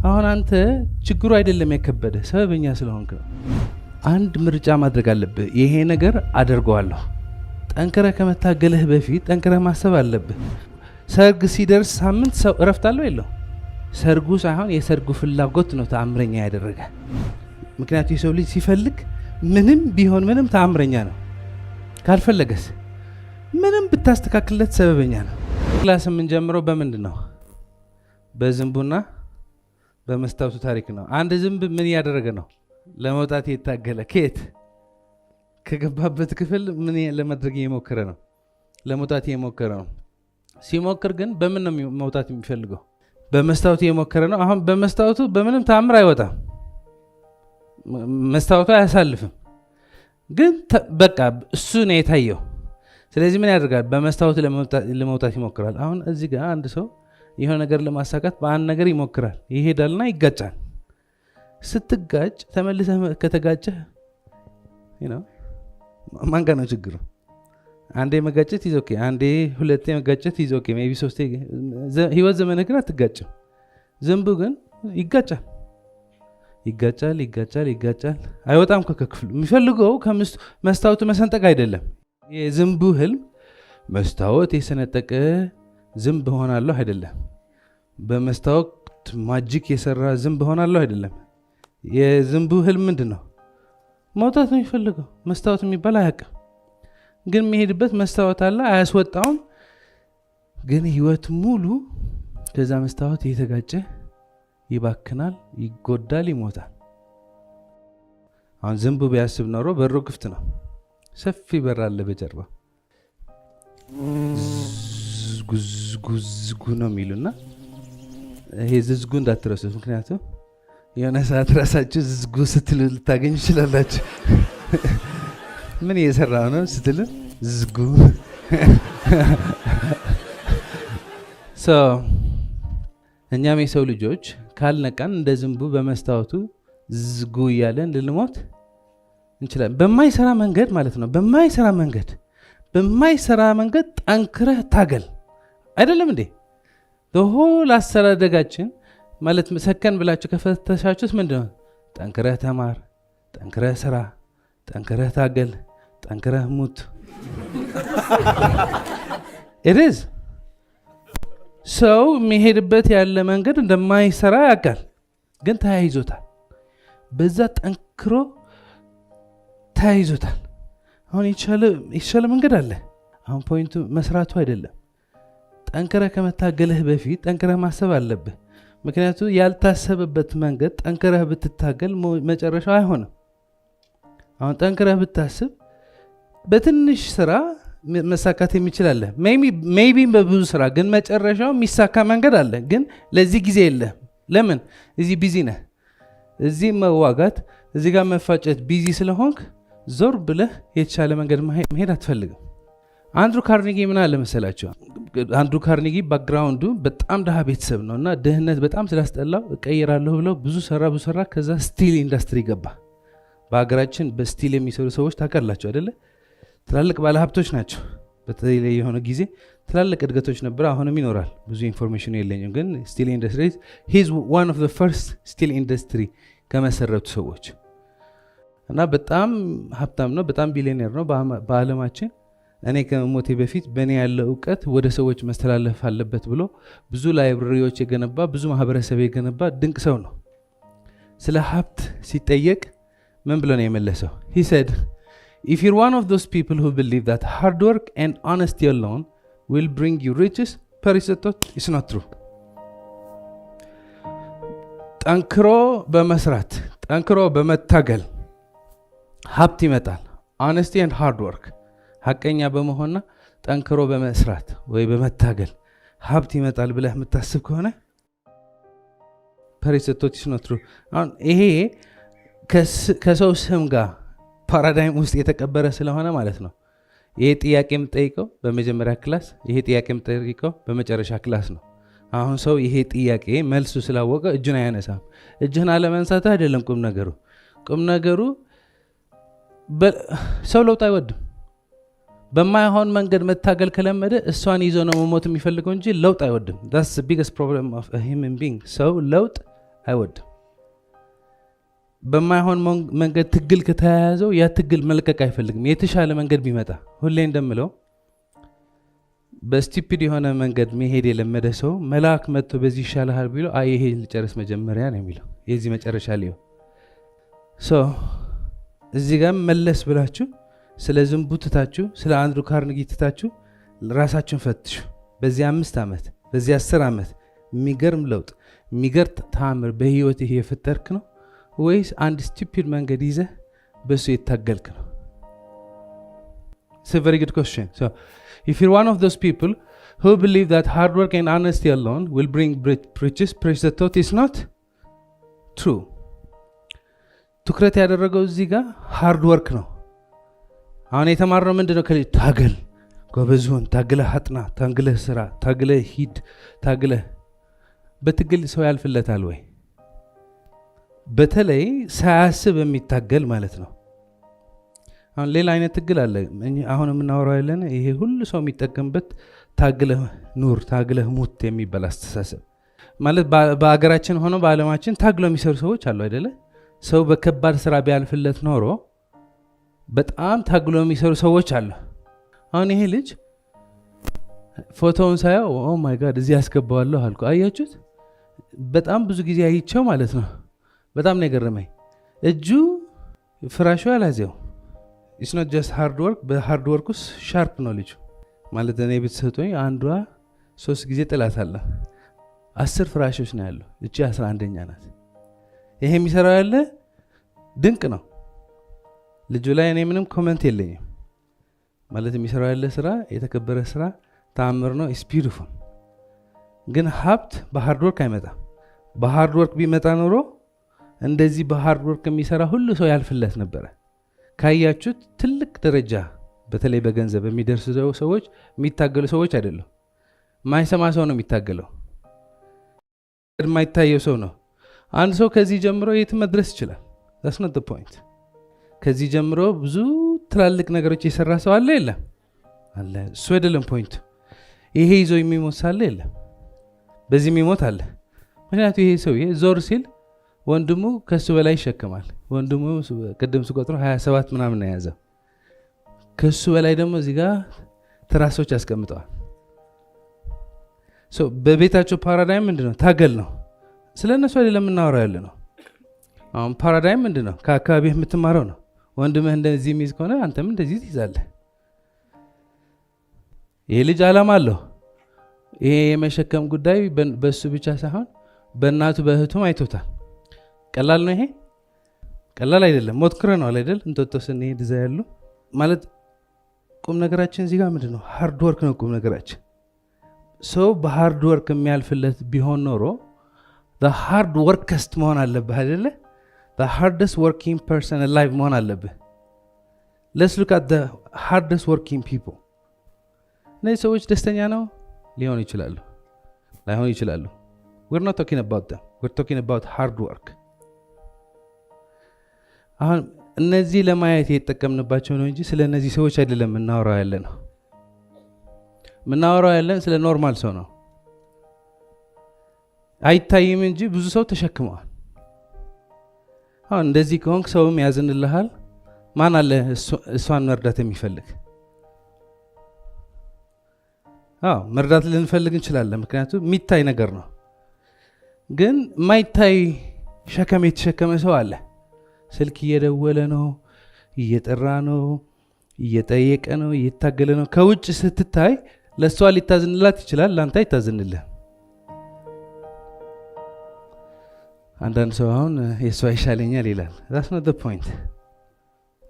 አሁን አንተ ችግሩ አይደለም የከበደ ሰበበኛ ስለሆንክ ነው። አንድ ምርጫ ማድረግ አለብህ። ይሄ ነገር አደርገዋለሁ። ጠንክረህ ከመታገልህ በፊት ጠንክረህ ማሰብ አለብህ። ሰርግ ሲደርስ ሳምንት ሰው እረፍት አለው የለው? ሰርጉ ሳይሆን የሰርጉ ፍላጎት ነው ተአምረኛ ያደረገ። ምክንያቱም የሰው ልጅ ሲፈልግ ምንም ቢሆን ምንም ተአምረኛ ነው። ካልፈለገስ ምንም ብታስተካክልለት ሰበበኛ ነው። ክላስ የምንጀምረው በምንድን ነው? በዝንቡና በመስታወቱ ታሪክ ነው። አንድ ዝንብ ምን እያደረገ ነው? ለመውጣት የታገለ ከየት ከገባበት ክፍል ምን ለማድረግ እየሞከረ ነው? ለመውጣት እየሞከረ ነው። ሲሞክር ግን በምን ነው መውጣት የሚፈልገው? በመስታወቱ እየሞከረ ነው። አሁን በመስታወቱ በምንም ተአምር አይወጣም። መስታወቱ አያሳልፍም። ግን በቃ እሱ ነው የታየው። ስለዚህ ምን ያደርጋል? በመስታወቱ ለመውጣት ይሞክራል። አሁን እዚህ ጋር አንድ ሰው የሆነ ነገር ለማሳካት በአንድ ነገር ይሞክራል። ይሄዳልና ይጋጫል። ስትጋጭ ተመልሰህ ከተጋጨህ ማን ጋር ነው ችግሩ? አንዴ መጋጨት ይዞ ኦኬ፣ አንዴ ሁለቴ መጋጨት ይዞ ኦኬ፣ ሜቢ ሶስቴ ህይወት ዘመንህ ግን አትጋጭም። ዝንቡ ግን ይጋጫል፣ አይወጣም ከክፍሉ። የሚፈልገው መስታወቱ መሰንጠቅ አይደለም። የዝንቡ ህልም መስታወት የሰነጠቀ ዝንብ ሆናለሁ አይደለም። በመስታወት ማጂክ የሰራ ዝንብ ሆናለሁ አይደለም። የዝንቡ ህልም ምንድን ነው? መውጣት ነው የሚፈልገው። መስታወት የሚባል አያውቅም። ግን የሚሄድበት መስታወት አለ፣ አያስወጣውም። ግን ህይወት ሙሉ ከዛ መስታወት እየተጋጨ ይባክናል፣ ይጎዳል፣ ይሞታል። አሁን ዝንቡ ቢያስብ ኖሮ በሩ ክፍት ነው፣ ሰፊ በር አለ በጀርባ። ዝጉ ነው የሚሉና ይሄ ዝዝጉ እንዳትረሱት። ምክንያቱም የሆነ ሰዓት ራሳችሁ ዝዝጉ ስትሉ ልታገኙ ይችላላችሁ። ምን እየሰራው ነው ስትሉ ዝዝጉ። እኛም የሰው ልጆች ካልነቃን እንደ ዝንቡ በመስታወቱ ዝዝጉ እያለን ልንሞት እንችላለን። በማይሰራ መንገድ ማለት ነው። በማይሰራ መንገድ ጠንክረህ ታገል። አይደለም እንዴ? ሆል አስተዳደጋችን ማለት ሰከን ብላችሁ ከፈተሻችሁት ምንድነው? ጠንክረህ ተማር፣ ጠንክረህ ስራ፣ ጠንክረህ ታገል፣ ጠንክረህ ሙት። ኢትዝ ሰው የሚሄድበት ያለ መንገድ እንደማይሰራ ያውቃል፣ ግን ተያይዞታል። በዛ ጠንክሮ ተያይዞታል። አሁን የተሻለ መንገድ አለ። አሁን ፖይንቱ መስራቱ አይደለም። ጠንክረህ ከመታገልህ በፊት ጠንክረህ ማሰብ አለብህ። ምክንያቱ ያልታሰበበት መንገድ ጠንክረህ ብትታገል መጨረሻው አይሆንም። አሁን ጠንክረህ ብታስብ በትንሽ ስራ መሳካት የሚችላለ፣ ሜይቢ በብዙ ስራ ግን መጨረሻው የሚሳካ መንገድ አለ። ግን ለዚህ ጊዜ የለህም። ለምን? እዚህ ቢዚ ነህ። እዚህ መዋጋት፣ እዚህ ጋር መፋጨት ቢዚ ስለሆንክ ዞር ብለህ የተሻለ መንገድ መሄድ አትፈልግም። አንድሩ ካርኒጊ ምን አለ መሰላቸው? አንድሩ ካርኒጊ ባክግራውንዱ በጣም ድሃ ቤተሰብ ነው እና ድህነት በጣም ስላስጠላው እቀይራለሁ ብለው ብዙ ሰራ። ከዛ ስቲል ኢንዱስትሪ ገባ። በሀገራችን በስቲል የሚሰሩ ሰዎች ታውቃላቸው አይደለ? ትላልቅ ባለሀብቶች ናቸው። በተለይ የሆነ ጊዜ ትላልቅ እድገቶች ነበር። አሁንም ይኖራል። ብዙ ኢንፎርሜሽን የለኝም፣ ግን ስቲል ኢንዱስትሪ ሂዝ ዋን ኦፍ ዘ ፈርስት ስቲል ኢንዱስትሪ ከመሰረቱ ሰዎች እና በጣም ሀብታም ነው። በጣም ቢሊዮኔር ነው በአለማችን። እኔ ከሞቴ በፊት በእኔ ያለ እውቀት ወደ ሰዎች መስተላለፍ አለበት ብሎ ብዙ ላይብረሪዎች የገነባ ብዙ ማህበረሰብ የገነባ ድንቅ ሰው ነው። ስለ ሀብት ሲጠየቅ ምን ብሎ ነው የመለሰው? He said, if you're one of those people who believe that hard work and honesty alone will bring you riches, ፐሪሰቶት is not true. ጠንክሮ በመስራት ጠንክሮ በመታገል ሀብት ይመጣል። honesty and hard work ሐቀኛ በመሆንና ጠንክሮ በመስራት ወይ በመታገል ሀብት ይመጣል ብለህ የምታስብ ከሆነ ፐሪሰቶት is not true። አሁን ይሄ ከሰው ስም ጋር ፓራዳይም ውስጥ የተቀበረ ስለሆነ ማለት ነው። ይሄ ጥያቄ የምጠይቀው በመጀመሪያ ክላስ፣ ይሄ ጥያቄ የምጠይቀው በመጨረሻ ክላስ ነው። አሁን ሰው ይሄ ጥያቄ መልሱ ስላወቀ እጁን አያነሳም። እጅህን አለመንሳት አይደለም ቁም ነገሩ ሰው ለውጥ አይወድም። በማይሆን መንገድ መታገል ከለመደ እሷን ይዞ ነው መሞት የሚፈልገው እንጂ ለውጥ አይወድም። that's the biggest problem of a human being። ሰው ለውጥ አይወድም። በማይሆን መንገድ ትግል ከተያያዘው ያ ትግል መልቀቅ አይፈልግም። የተሻለ መንገድ ቢመጣ ሁሌ እንደምለው በስቲፒድ የሆነ መንገድ መሄድ የለመደ ሰው መልአክ መጥቶ በዚህ ይሻልሃል ቢለው አይ ይሄ ልጨርስ መጀመሪያ ነው የሚለው። የዚህ መጨረሻ ሊሆን እዚህ ጋር መለስ ብላችሁ ስለ ዝንቡትታችሁ ስለ አንድሩ ካርኔጊ ትታችሁ ራሳችሁን ፈትሹ። በዚህ 5 ዓመት በዚህ 10 ዓመት የሚገርም ለውጥ የሚገርም ተአምር በህይወት ይሄ የፈጠርክ ነው ወይስ አንድ ስቲፒድ መንገድ ይዘህ በሱ የታገልክ ነው? It's a very good question. So if you're one of those people who believe that hard work and honesty alone will bring riches, praise the thought is not true. ትኩረት ያደረገው እዚህ ጋር ሃርድ ወርክ ነው። አሁን የተማርነው ምንድነው? ከልጅ ታገል፣ ጎበዝሁን፣ ታግለህ አጥና፣ ታግለህ ስራ፣ ታግለህ ሂድ፣ ታግለህ። በትግል ሰው ያልፍለታል ወይ? በተለይ ሳያስብ የሚታገል ማለት ነው። አሁን ሌላ አይነት ትግል አለ። አሁን የምናወራው ያለን ይሄ ሁሉ ሰው የሚጠቀምበት ታግለህ ኑር፣ ታግለህ ሙት የሚባል አስተሳሰብ ማለት በአገራችን ሆኖ በዓለማችን ታግለው የሚሰሩ ሰዎች አሉ አይደለ? ሰው በከባድ ስራ ቢያልፍለት ኖሮ በጣም ታግለው የሚሰሩ ሰዎች አሉ። አሁን ይሄ ልጅ ፎቶውን ሳየው ኦ ማይ ጋድ እዚህ ያስገባዋለሁ አልኩ። አያችሁት? በጣም ብዙ ጊዜ አይቼው ማለት ነው። በጣም ነው የገረመኝ። እጁ ፍራሹ ያላዘው it's not just hard work በሃርድ ወርክ ውስጥ ሻርፕ ነው ልጁ ማለት እኔ ብትሰጡኝ አንዷ 3 ጊዜ ጥላታለሁ። 10 ፍራሾች ነው ያለው። እቺ 11ኛ ናት። ይሄ የሚሰራው ያለ ድንቅ ነው። ልጁ ላይ እኔ ምንም ኮሜንት የለኝም። ማለት የሚሰራው ያለ ስራ የተከበረ ስራ ተአምር ነው። it's beautiful። ግን ሀብት በሃርድ ወርክ አይመጣም። በሃርድ ወርክ ቢመጣ ኖሮ እንደዚህ በሃርድ ወርክ የሚሰራ ሁሉ ሰው ያልፍለት ነበረ። ካያችሁት ትልቅ ደረጃ በተለይ በገንዘብ የሚደርሱ ሰዎች የሚታገሉ ሰዎች አይደሉም። ማይሰማ ሰው ነው የሚታገለው። የማይታየው ሰው ነው። አንድ ሰው ከዚህ ጀምሮ የት መድረስ ይችላል? that's not the point። ከዚህ ጀምሮ ብዙ ትላልቅ ነገሮች የሰራ ሰው አለ የለም? አለ። እሱ አይደለም ፖይንቱ። ይሄ ይዞ የሚሞት ሳለ የለም፣ በዚህ የሚሞት አለ። ምክንያቱም ይሄ ሰው ዞር ሲል ወንድሙ ከሱ በላይ ይሸከማል። ወንድሙ ቅድም ስቆጥሮ 27 ምናምን ነው የያዘው። ከሱ በላይ ደግሞ እዚህ ጋር ትራሶች ያስቀምጠዋል። በቤታቸው ፓራዳይም ምንድነው? ታገል ነው። ስለ እነሱ አይደለም የምናወራው ያለ ነው። አሁን ፓራዳይም ምንድነው? ከአካባቢህ የምትማረው ነው። ወንድምህ እንደዚህ የሚይዝ ከሆነ አንተም እንደዚህ ትይዛለህ። ይሄ ልጅ ዓላማ አለው። ይሄ የመሸከም ጉዳይ በሱ ብቻ ሳይሆን በእናቱ በእህቱም አይቶታል። ቀላል ነው ይሄ? ቀላል አይደለም። ሞክረነዋል አይደል? እንጦጦ ስንሄድ እዛ ያሉ ማለት ቁም ነገራችን እዚህ ጋር ምንድነው? ሃርድ ወርክ ነው ቁም ነገራችን። ሰው በሃርድ ወርክ የሚያልፍለት ቢሆን ኖሮ the hard workest መሆን አለብህ አይደለ? the hardest working person alive መሆን አለብህ። let's look at the hardest working people። እነዚህ ሰዎች ደስተኛ ነው ሊሆኑ ይችላሉ፣ ላይሆኑ ይችላሉ። we're not talking about them, we're talking about hard work። አሁን እነዚህ ለማየት የተጠቀምንባቸው ነው እንጂ ስለ እነዚህ ሰዎች አይደለም የምናወራው ያለ ነው። የምናወራው ያለ ስለ ኖርማል ሰው ነው። አይታይም እንጂ ብዙ ሰው ተሸክመዋል። አሁን እንደዚህ ከሆንክ ሰውም ያዝንልሃል። ማን አለ እሷን መርዳት የሚፈልግ? መርዳት ልንፈልግ እንችላለን፣ ምክንያቱም የሚታይ ነገር ነው። ግን ማይታይ ሸከም የተሸከመ ሰው አለ። ስልክ እየደወለ ነው፣ እየጠራ ነው፣ እየጠየቀ ነው፣ እየታገለ ነው። ከውጭ ስትታይ ለሷ ሊታዝንላት ይችላል፣ ላንተ አይታዝንልህ። አንዳንድ ሰው አሁን የሷ ይሻለኛል ይላል። that's not the point.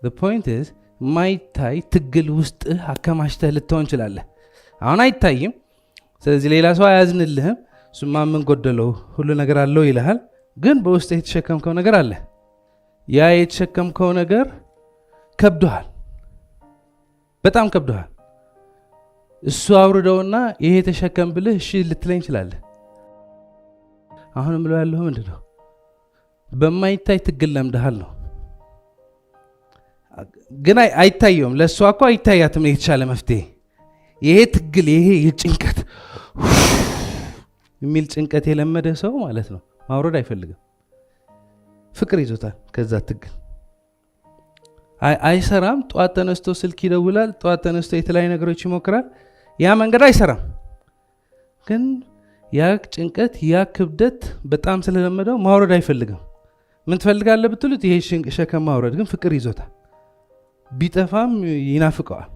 the point is ማይታይ ትግል ውስጥ አከማችተህ ልትሆን ይችላል። አሁን አይታይም፣ ስለዚህ ሌላ ሰው አያዝንልህም። እሱማ ምን ጎደለው ሁሉ ነገር አለው ይልሃል። ግን በውስጥ የተሸከምከው ነገር አለ። ያ የተሸከምከው ነገር ከብዶሃል፣ በጣም ከብዶሃል። እሱ አውርደውና ይሄ ተሸከም ብልህ እሺ ልትለኝ ይችላል። አሁንም ብለው ያለው ምንድነው? በማይታይ ትግል ለምደሃል ነው። ግን አይታየውም። ለሷ እኮ አይታያትም የተሻለ መፍትሄ። ይሄ ትግል፣ ይሄ የጭንቀት የሚል ጭንቀት የለመደ ሰው ማለት ነው ማውረድ አይፈልግም። ፍቅር ይዞታል። ከዛ ትግል አይሰራም። ጠዋት ተነስቶ ስልክ ይደውላል። ጠዋት ተነስቶ የተለያዩ ነገሮች ይሞክራል። ያ መንገድ አይሰራም። ግን ያ ጭንቀት ያ ክብደት በጣም ስለለመደው ማውረድ አይፈልግም። ምን ትፈልጋለህ ብትሉት ይሄ ሸከም ማውረድ። ግን ፍቅር ይዞታል። ቢጠፋም ይናፍቀዋል።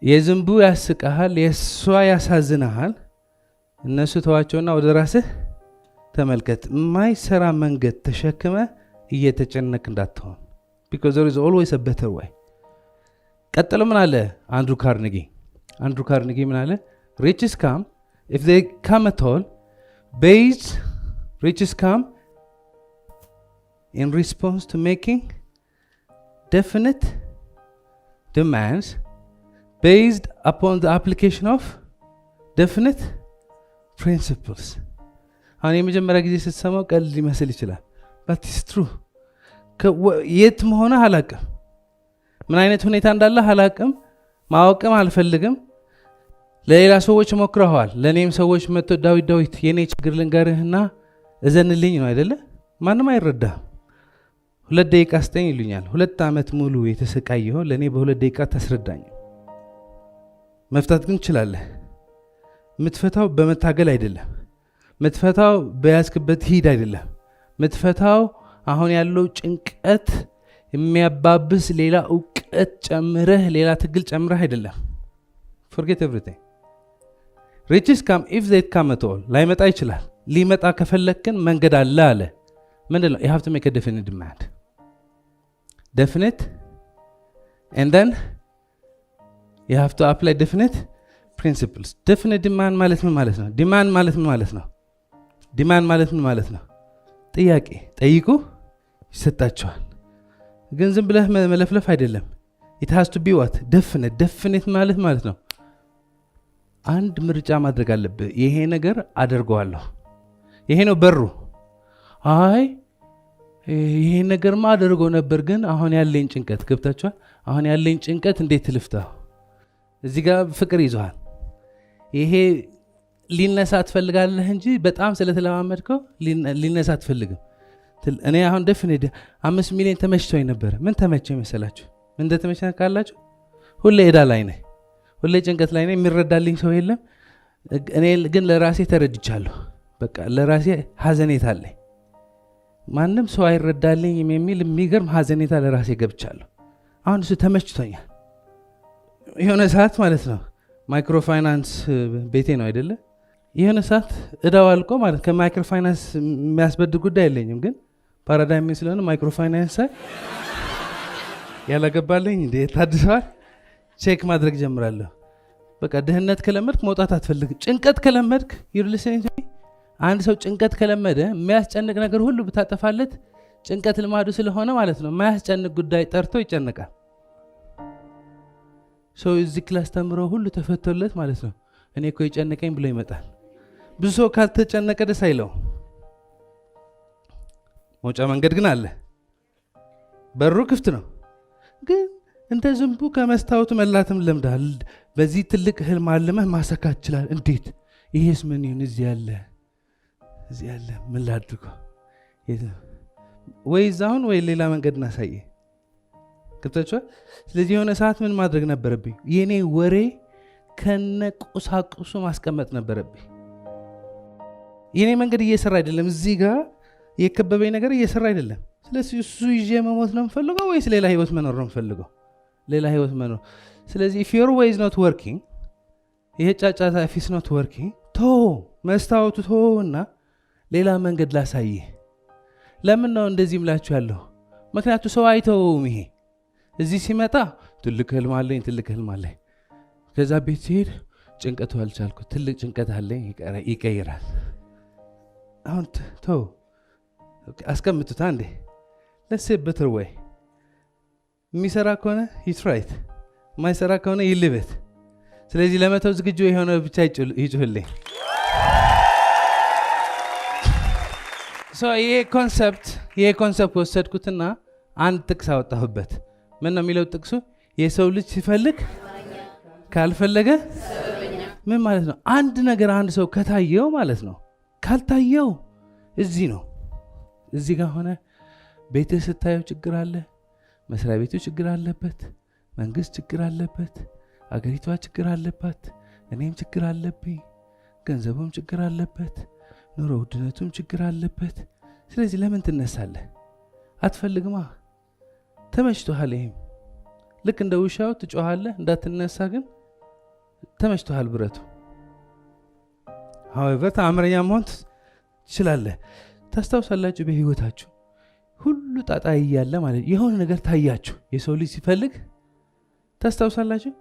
የዝንቡ ያስቀሃል፣ የሷ ያሳዝናሃል። እነሱ ተዋቸውና ወደ ራስህ ተመልከት። የማይሰራ መንገድ ተሸክመ እየተጨነቅ እንዳትሆን። because there is always a better way. ቀጥሎ ምን አለ አንድሩ ካርኔጊ ምን አለ? riches come if they come at all based riches come in response to making definite demands based upon the application of definite principles. አሁን የመጀመሪያ ጊዜ ስትሰማው ቀልድ ሊመስል ይችላል። but it's true. የት መሆነ አላቅም፣ ምን አይነት ሁኔታ እንዳለ አላቅም፣ ማወቅም አልፈልግም። ለሌላ ሰዎች ሞክረዋል። ለኔም ሰዎች መጥቶ ዳዊት የኔ ችግር ልንገርህና እዘንልኝ ነው አይደለ? ማንም አይረዳም። 2 ደቂቃ ስጠኝ ይሉኛል። 2 ዓመት ሙሉ የተሰቃየው ለኔ በ2 ደቂቃ ታስረዳኝ። መፍታት ግን ትችላለህ። ምትፈታው በመታገል አይደለም። ምትፈታው በያዝክበት ሂድ አይደለም። ምትፈታው አሁን ያለው ጭንቀት የሚያባብስ ሌላ እውቀት ጨምረህ ሌላ ትግል ጨምረህ አይደለም። forget everything. riches come if they come at all. ላይመጣ ይችላል። ሊመጣ ከፈለክን መንገድ አለ። ምንድነው? you have to make a definite demand. definite and then you have to apply definite principles. definite demand ማለት ምን ማለት ነው? demand ማለት ምን ማለት ነው? ጥያቄ ጠይቁ ይሰጣቸዋል። ግን ዝም ብለህ መለፍለፍ አይደለም። it has to be what? definite ማለት ነው አንድ ምርጫ ማድረግ አለብህ። ይሄ ነገር አደርገዋለሁ። ይሄ ነው በሩ። አይ ይሄ ነገርማ አደርገው ነበር፣ ግን አሁን ያለኝ ጭንቀት ገብታችኋል? አሁን ያለኝ ጭንቀት እንዴት ልፍታው? እዚህ ጋር ፍቅር ይዟል። ይሄ ሊነሳ ትፈልጋለህ እንጂ በጣም ስለተለማመድከው ሊነሳ አትፈልግም። እኔ አሁን ደፍኔ 5 ሚሊዮን ተመችቶኝ ነበር። ምን ተመቸኝ መሰላችሁ? ምን እንደተመቸኝ ካላችሁ ሁሌ ዕዳ ላይ ነኝ፣ ሁሌ ጭንቀት ላይ ነኝ። የሚረዳልኝ ሰው የለም። እኔ ግን ለራሴ ተረድቻለሁ። በቃ ለራሴ ሀዘኔታ አለኝ። ማንም ሰው አይረዳልኝም የሚል የሚገርም ሀዘኔታ ለራሴ ገብቻለሁ። አሁን እሱ ተመችቶኛል። የሆነ ሰዓት ማለት ነው ማይክሮ ፋይናንስ ቤቴ ነው አይደለ? የሆነ ሰዓት እዳው አልቆ ማለት ከማይክሮ ፋይናንስ የሚያስበድር ጉዳይ የለኝም። ግን ፓራዳይም ስለሆነ ማይክሮ ፋይናንስ ያላገባልኝ እንዴ ታድሰዋል። ቼክ ማድረግ ጀምራለሁ። በቃ ድህነት ከለመድክ መውጣት አትፈልግም። ጭንቀት ከለመድክ ይርልሰኝ። አንድ ሰው ጭንቀት ከለመደ የሚያስጨንቅ ነገር ሁሉ ብታጠፋለት ጭንቀት ልማዱ ስለሆነ ማለት ነው የማያስጨንቅ ጉዳይ ጠርቶ ይጨነቃል። ሰው እዚህ ክላስ ተምሮ ሁሉ ተፈቶለት ማለት ነው እኔ እኮ ይጨነቀኝ ብሎ ይመጣል። ብዙ ሰው ካልተጨነቀ ደስ አይለው። መውጫ መንገድ ግን አለ። በሩ ክፍት ነው። ግን እንደ ዝንቡ ከመስታወቱ መላትም ለምዳል። በዚህ ትልቅ ህልም አለመህ ማሳካት ይችላል። እንዴት? ይሄስ ምን ይሁን? እዚህ ያለ ምን ላድርገው? ወይ ዛሁን ወይ ሌላ መንገድ እናሳየ ከተቻለ። ስለዚህ የሆነ ሰዓት ምን ማድረግ ነበረብኝ? የኔ ወሬ ከነቁሳቁሱ ማስቀመጥ ነበረብኝ። የኔ መንገድ እየሰራ አይደለም። እዚህ ጋር የከበበኝ ነገር እየሰራ አይደለም። ስለዚህ እሱ ይዤ መሞት ነው የምፈልገው ወይስ ሌላ ህይወት መኖር ነው የምፈልገው? ሌላ ህይወት መኖር። ስለዚህ if your way is not working፣ ይሄ ጫጫታ if it's not working፣ መስታወቱ እና ሌላ መንገድ ላሳየ። ለምን ነው እንደዚህ ምላችሁ ያለው? ምክንያቱ ሰው አይተውም። ይሄ እዚህ ሲመጣ ትልቅ ህልም አለኝ። ከዛ ቤት ሲሄድ ጭንቀቱ አልቻልኩ፣ ትልቅ ጭንቀት አለኝ ይቀይራል። አሁን አስቀምጡት አንዴ። let's say better way። የሚሰራ ከሆነ he's right፣ የማይሰራ ከሆነ ይልበት። ስለዚህ ለመተው ዝግጁ የሆነ ብቻ ይጩህልኝ። ይሄ ኮንሰፕት ወሰድኩትና አንድ ጥቅስ አወጣሁበት። ምን ነው የሚለው ጥቅሱ? የሰው ልጅ ሲፈልግ ካልፈለገ ምን ማለት ነው? አንድ ነገር አንድ ሰው ከታየው ማለት ነው ካልታየው እዚህ ነው። እዚህ ጋር ሆነ ቤትህ ስታየው ችግር አለ፣ መስሪያ ቤቱ ችግር አለበት፣ መንግስት ችግር አለበት፣ አገሪቷ ችግር አለባት፣ እኔም ችግር አለብኝ፣ ገንዘቡም ችግር አለበት፣ ኑሮ ውድነቱም ችግር አለበት። ስለዚህ ለምን ትነሳለህ? አትፈልግማ። ተመችቶሃል። ይሄም ልክ እንደ ውሻው ትጮሃለህ እንዳትነሳ፣ ግን ተመችቶሃል ብረቱ። however ተአምረኛ መሆን ትችላለህ። ታስታውሳላችሁ በህይወታችሁ ሁሉ ጣጣ እያለ ማለት የሆነ ነገር ታያችሁ። የሰው ልጅ ሲፈልግ ታስታውሳላችሁ።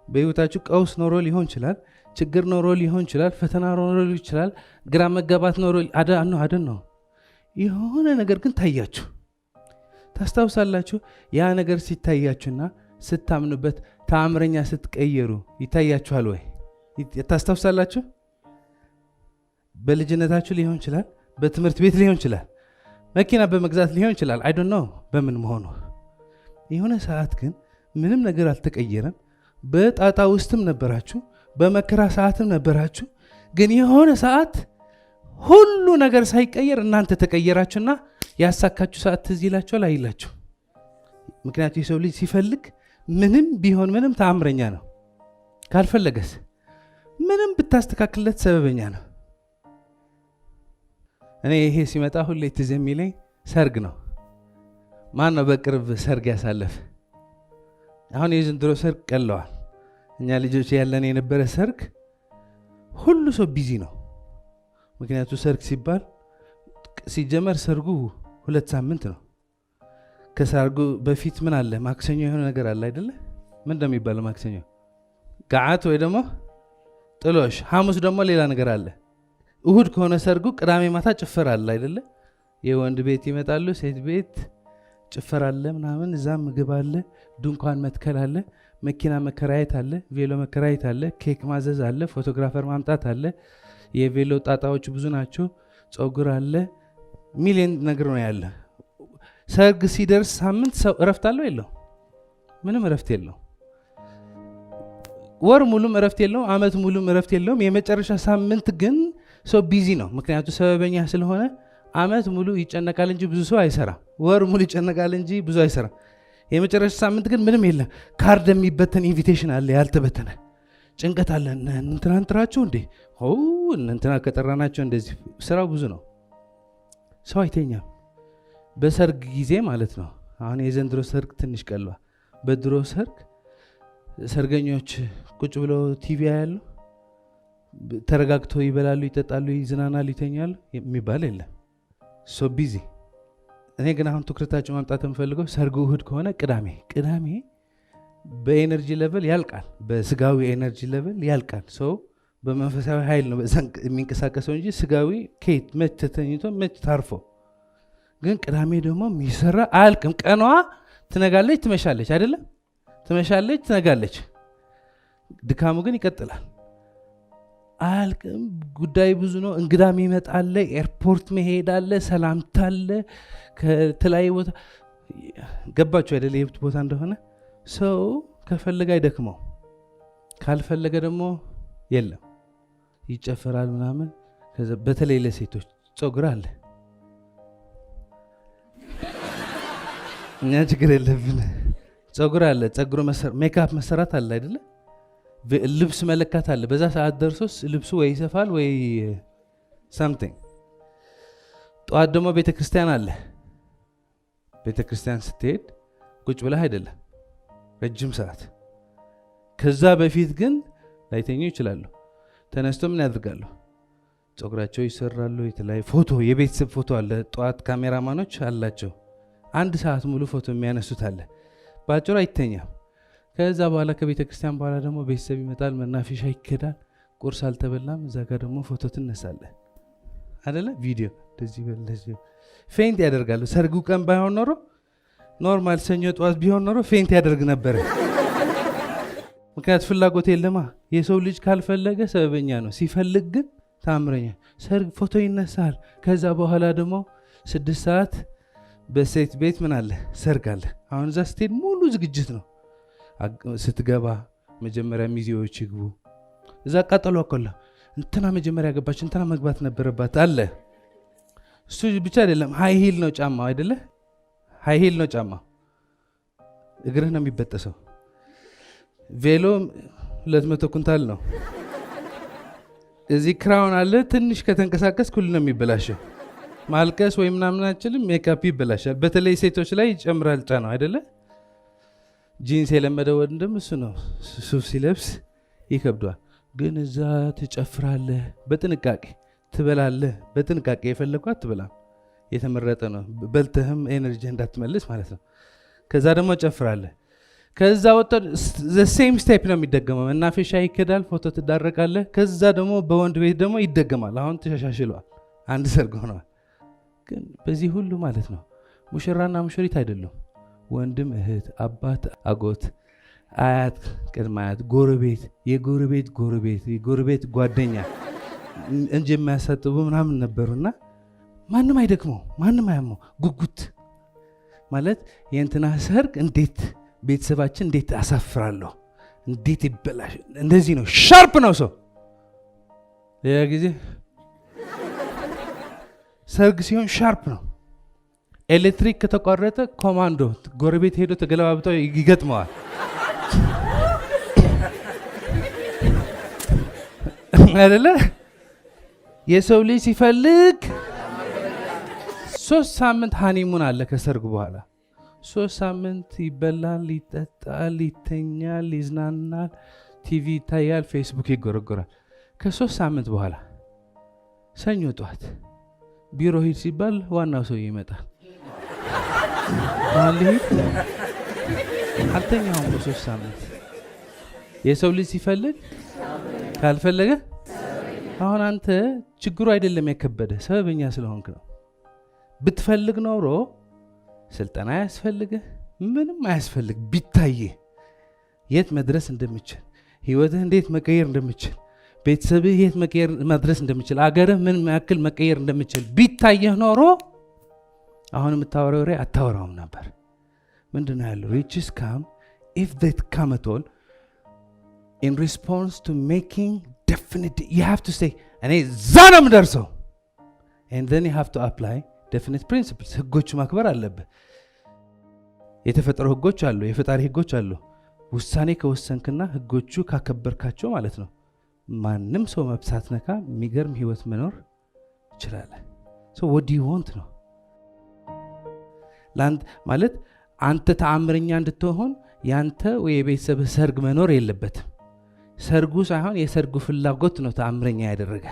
በህይወታችሁ ቀውስ ኖሮ ሊሆን ይችላል፣ ችግር ኖሮ ሊሆን ይችላል፣ ፈተና ኖሮ ሊሆን ይችላል፣ ግራ መጋባት ኖሮ አደን ነው። የሆነ ነገር ግን ታያችሁ። ታስታውሳላችሁ። ያ ነገር ሲታያችሁና ስታምኑበት ተአምረኛ ስትቀየሩ ይታያችኋል ወይ? ታስታውሳላችሁ። በልጅነታችሁ ሊሆን ይችላል፣ በትምህርት ቤት ሊሆን ይችላል፣ መኪና በመግዛት ሊሆን ይችላል። አይ ዶንት ኖ በምን መሆኑ። የሆነ ሰዓት ግን ምንም ነገር አልተቀየረም። በጣጣ ውስጥም ነበራችሁ፣ በመከራ ሰዓትም ነበራችሁ። ግን የሆነ ሰዓት ሁሉ ነገር ሳይቀየር እናንተ ተቀየራችሁና ያሳካችሁ ሰዓት ትዝ ይላችኋል አይላችሁ? ምክንያቱም የሰው ልጅ ሲፈልግ ምንም ቢሆን ምንም ተአምረኛ ነው። ካልፈለገስ ምንም ብታስተካክልለት ሰበበኛ ነው። እኔ ይሄ ሲመጣ ሁሌ ትዝ የሚለኝ ሰርግ ነው። ማን ነው በቅርብ ሰርግ ያሳለፈ? አሁን የዘንድሮ ሰርግ ቀለዋል። እኛ ልጆች ያለን የነበረ ሰርግ ሁሉ ሰው ቢዚ ነው። ምክንያቱም ሰርግ ሲባል ሲጀመር ሰርጉ 2 ሳምንት ነው። ከሰርጉ በፊት ምን አለ? ማክሰኞ የሆነ ነገር አለ አይደለ? ምን እንደሚባለው ማክሰኞ ጋዓት ወይ ደግሞ ጥሎሽ፣ ሐሙስ ደግሞ ሌላ ነገር አለ። እሁድ ከሆነ ሰርጉ ቅዳሜ ማታ ጭፈራ አለ አይደለ? የወንድ ቤት ይመጣሉ፣ ሴት ቤት ጭፈራ አለ ምናምን፣ እዛም ምግብ አለ፣ ድንኳን መትከል አለ፣ መኪና መከራየት አለ፣ ቬሎ መከራየት አለ፣ ኬክ ማዘዝ አለ፣ ፎቶግራፈር ማምጣት አለ። የቬሎ ጣጣዎች ብዙ ናቸው። ጸጉር አለ፣ ሚሊዮን ነገር ነው ያለ። ሰርግ ሲደርስ ሳምንት ሰው እረፍት አለው የለው? ምንም እረፍት የለው። ወር ሙሉም እረፍት የለው፣ አመት ሙሉም እረፍት የለውም። የመጨረሻ ሳምንት ግን ሰው ቢዚ ነው። ምክንያቱ ሰበበኛ ስለሆነ አመት ሙሉ ይጨነቃል እንጂ ብዙ ሰው አይሰራም። ወር ሙሉ ይጨነቃል እንጂ ብዙ አይሰራም። የመጨረሻ ሳምንት ግን ምንም የለም። ካርድ የሚበተን ኢንቪቴሽን አለ ያልተበተነ፣ ጭንቀት አለ። እንትናን ጥራቸው እንዴ እንትና ከጠራናቸው እንደዚህ። ስራው ብዙ ነው። ሰው አይተኛም በሰርግ ጊዜ ማለት ነው። አሁን የዘንድሮ ሰርግ ትንሽ ቀሏ። በድሮ ሰርግ ሰርገኞች ቁጭ ብለው ቲቪ ያያሉ፣ ተረጋግተው ይበላሉ፣ ይጠጣሉ፣ ይዝናናሉ፣ ይተኛሉ የሚባል የለም። ሶ ቢዚ። እኔ ግን አሁን ትኩረታቸው ማምጣት የምፈልገው ሰርጉ እሁድ ከሆነ ቅዳሜ በኤነርጂ ሌቨል ያልቃል፣ በስጋዊ ኤነርጂ ሌቨል ያልቃል። ሰው በመንፈሳዊ ኃይል ነው የሚንቀሳቀሰው እንጂ ስጋዊ ከየት መች ተተኝቶ መች ታርፎ። ግን ቅዳሜ ደግሞ የሚሰራ አያልቅም። ቀኗ ትነጋለች፣ ትመሻለች፣ አይደለም? ትመሻለች፣ ትነጋለች። ድካሙ ግን ይቀጥላል። አያልቅም። ጉዳይ ብዙ ነው። እንግዳም ይመጣል፣ ኤርፖርት መሄድ አለ፣ ሰላምታ አለ፣ ከተለያየ ቦታ። ገባችሁ አይደለ? የብት ቦታ እንደሆነ ሰው ከፈለገ አይደክመው፣ ካልፈለገ ደግሞ የለም ይጨፈራል ምናምን። በተለይ ለሴቶች ጸጉር አለ፣ እኛ ችግር የለብን። ጸጉር አለ፣ ጸጉር ሜካፕ መሰራት አለ አይደለ? ልብስ መለካት አለ። በዛ ሰዓት ደርሶስ ልብሱ ወይ ይሰፋል ወይ ሳምቲንግ። ጠዋት ደግሞ ቤተክርስቲያን አለ። ቤተክርስቲያን ስትሄድ ቁጭ ብለህ አይደለም ረጅም ሰዓት። ከዛ በፊት ግን ላይተኙ ይችላሉ። ተነስቶ ምን ያደርጋሉ? ጸጉራቸው ይሰራሉ። የተለያዩ ፎቶ፣ የቤተሰብ ፎቶ አለ። ጠዋት ካሜራማኖች አላቸው። 1 ሰዓት ሙሉ ፎቶ የሚያነሱት አለ። በአጭሩ አይተኛም። ከዛ በኋላ ከቤተ ክርስቲያን በኋላ ደግሞ ቤተሰብ ይመጣል፣ መናፈሻ ይከዳል። ቁርስ አልተበላም፣ እዛ ጋር ደግሞ ፎቶ ትነሳለህ አይደለ? ቪዲዮ እንደዚህ ፌንት ያደርጋሉ። ሰርጉ ቀን ባይሆን ኖሮ ኖርማል ሰኞ ጠዋት ቢሆን ኖሮ ፌንት ያደርግ ነበረ። ምክንያት ፍላጎት የለማ። የሰው ልጅ ካልፈለገ ሰበበኛ ነው፣ ሲፈልግ ግን ታምረኛ። ሰርግ ፎቶ ይነሳል። ከዛ በኋላ ደግሞ 6 ሰዓት በሴት ቤት ምን አለ? ሰርግ አለ። አሁን እዛ ስትሄድ ሙሉ ዝግጅት ነው። ስትገባ መጀመሪያ ሚዜዎች ይግቡ። እዛ ቃጠሎ አኮላ እንትና መጀመሪያ ገባች፣ እንትና መግባት ነበረባት አለ። እሱ ብቻ አይደለም፣ ሃይ ሂል ነው ጫማው አይደለ? ሃይ ሂል ነው ጫማው፣ እግርህ ነው የሚበጠሰው። ቬሎ 200 ኩንታል ነው። እዚህ ክራውን አለ፣ ትንሽ ከተንቀሳቀስ ሁሉ ነው የሚበላሸው። ማልቀስ ወይ ምናምን አችልም፣ ሜካፕ ይበላሻል። በተለይ ሴቶች ላይ ይጨምራል ጫናው አይደለ? ጂንስ የለመደው ወንድም እሱ ነው፣ ሱፍ ሲለብስ ይከብዷል። ግን እዛ ትጨፍራለህ፣ በጥንቃቄ ትበላለህ፣ በጥንቃቄ የፈለግኩ አትበላም፣ የተመረጠ ነው። በልተህም ኤነርጂ እንዳትመልስ ማለት ነው። ከዛ ደግሞ ጨፍራለህ። ከዛ ወጥቶ ሴም ስቴፕ ነው የሚደገመው። መናፈሻ ይከዳል፣ ፎቶ ትዳረቃለህ። ከዛ ደግሞ በወንድ ቤት ደግሞ ይደገማል። አሁን ተሻሽሏል፣ አንድ ሰርግ ሆነዋል። ግን በዚህ ሁሉ ማለት ነው ሙሽራና ሙሽሪት አይደሉም። ወንድም እህት፣ አባት አጎት፣ አያት ቅድመ አያት፣ ጎረቤት፣ የጎረቤት ጎረቤት፣ የጎረቤት ጓደኛ እንጂ የሚያሳጥቡ ምናምን ነበሩና ማንም አይደክመው፣ ማንም አያመው። ጉጉት ማለት የእንትና ሰርግ እንዴት ቤተሰባችን እንዴት አሳፍራለሁ፣ እንዴት ይበላሽ፣ እንደዚህ ነው። ሻርፕ ነው ሰው። ሌላ ጊዜ ሰርግ ሲሆን ሻርፕ ነው። ኤሌክትሪክ ከተቋረጠ ኮማንዶ ጎረቤት ሄዶ ተገለባብጠው ይገጥመዋል አይደለ? የሰው ልጅ ሲፈልግ 3 ሳምንት ሃኒሙን አለ። ከሰርግ በኋላ 3 ሳምንት ይበላል፣ ይጠጣል፣ ይተኛል፣ ይዝናናል፣ ቲቪ ይታያል፣ ፌስቡክ ይጎረጎራል። ከ3 ሳምንት በኋላ ሰኞ ጠዋት ቢሮ ሂድ ሲባል ዋናው ሰው ይመጣል። አልተኛውም በ3 ሳምንት። የሰው ልጅ ሲፈልግ ካልፈለገ፣ አሁን አንተ ችግሩ አይደለም የከበደ ሰበበኛ ስለሆንክ ነው። ብትፈልግ ኖሮ ስልጠና አያስፈልግህ፣ ምንም አያስፈልግ። ቢታይህ የት መድረስ እንደምችል፣ ህይወትህ እንዴት መቀየር እንደምችል፣ ቤተሰብህ የት መድረስ እንደምችል፣ አገርህ ምን ያክል መቀየር እንደምችል ቢታየህ ኖሮ አሁን የምታወራው ወሬ አታወራውም ነበር። ምንድነው ያለው? riches come if they come at all in response to making definite. You have to say እኔ እዛ ነው የምደርሰው and then you have to apply definite principles. ህጎቹ ማክበር አለብህ። የተፈጠሩ ህጎች አሉ፣ የፈጣሪ ህጎች አሉ። ውሳኔ ከወሰንክና ህጎቹ ካከበርካቸው ማለት ነው ማንም ሰው መብሳት ነካ የሚገርም ህይወት መኖር ይችላል። so what do you want ነው ላንት ማለት አንተ ተአምረኛ እንድትሆን ያንተ ወይ የቤተሰብህ ሰርግ መኖር የለበትም። ሰርጉ ሳይሆን የሰርጉ ፍላጎት ነው ተአምረኛ ያደረገ።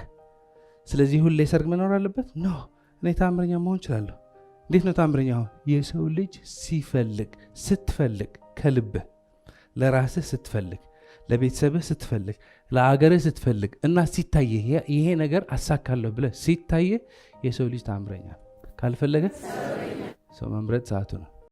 ስለዚህ ሁሌ ሰርግ መኖር አለበት? ኖ እኔ ተአምረኛ መሆን እችላለሁ። እንዴት ነው ተአምረኛ? የሰው ልጅ ሲፈልግ፣ ስትፈልግ፣ ከልብህ ለራስህ ስትፈልግ፣ ለቤተሰብህ ስትፈልግ፣ ለአገርህ ስትፈልግ እና ሲታየህ ይሄ ነገር አሳካለሁ ብለህ ሲታየህ የሰው ልጅ ተአምረኛ። ካልፈለገ ሰው መምረጥ ሰዓቱ ነው።